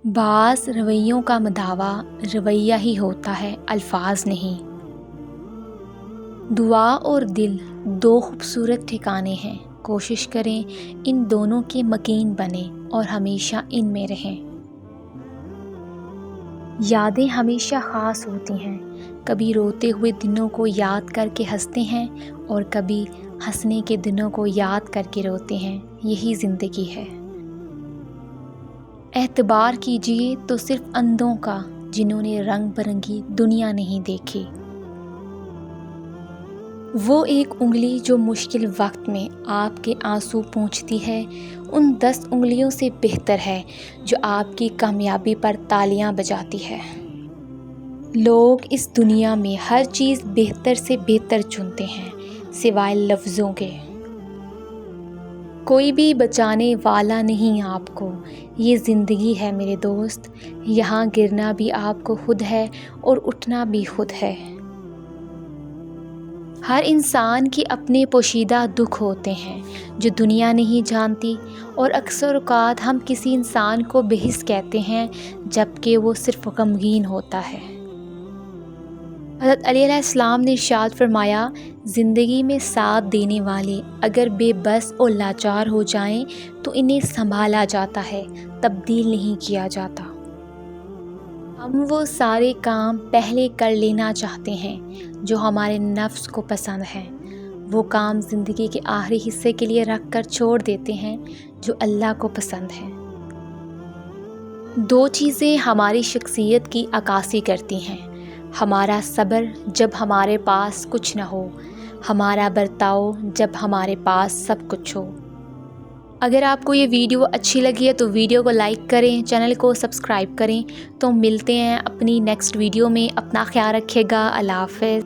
بعض رویوں کا مداوا رویہ ہی ہوتا ہے، الفاظ نہیں۔ دعا اور دل دو خوبصورت ٹھکانے ہیں، کوشش کریں ان دونوں کے مکین بنیں اور ہمیشہ ان میں رہیں۔ یادیں ہمیشہ خاص ہوتی ہیں، کبھی روتے ہوئے دنوں کو یاد کر کے ہنستے ہیں اور کبھی ہنسنے کے دنوں کو یاد کر کے روتے ہیں، یہی زندگی ہے۔ اعتبار کیجئے تو صرف اندھوں کا جنہوں نے رنگ برنگی دنیا نہیں دیکھی۔ وہ ایک انگلی جو مشکل وقت میں آپ کے آنسو پونچھتی ہے ان 10 انگلیوں سے بہتر ہے جو آپ کی کامیابی پر تالیاں بجاتی ہے۔ لوگ اس دنیا میں ہر چیز بہتر سے بہتر چنتے ہیں سوائے لفظوں کے۔ کوئی بھی بچانے والا نہیں آپ کو، یہ زندگی ہے میرے دوست، یہاں گرنا بھی آپ کو خود ہے اور اٹھنا بھی خود ہے۔ ہر انسان کے اپنے پوشیدہ دکھ ہوتے ہیں جو دنیا نہیں جانتی، اور اکثر اوقات ہم کسی انسان کو بے حس کہتے ہیں جبکہ وہ صرف غمگین ہوتا ہے۔ حضرت علی علیہ السلام نے ارشاد فرمایا، زندگی میں ساتھ دینے والے اگر بے بس اور لاچار ہو جائیں تو انہیں سنبھالا جاتا ہے، تبدیل نہیں کیا جاتا۔ ہم وہ سارے کام پہلے کر لینا چاہتے ہیں جو ہمارے نفس کو پسند ہیں، وہ کام زندگی کے آخری حصے کے لیے رکھ کر چھوڑ دیتے ہیں جو اللہ کو پسند ہیں۔ 2 چیزیں ہماری شخصیت کی عکاسی کرتی ہیں، ہمارا صبر جب ہمارے پاس کچھ نہ ہو، ہمارا برتاؤ جب ہمارے پاس سب کچھ ہو۔ اگر آپ کو یہ ویڈیو اچھی لگی ہے تو ویڈیو کو لائک کریں، چینل کو سبسکرائب کریں۔ تو ملتے ہیں اپنی نیکسٹ ویڈیو میں، اپنا خیال رکھیے گا، اللہ حافظ۔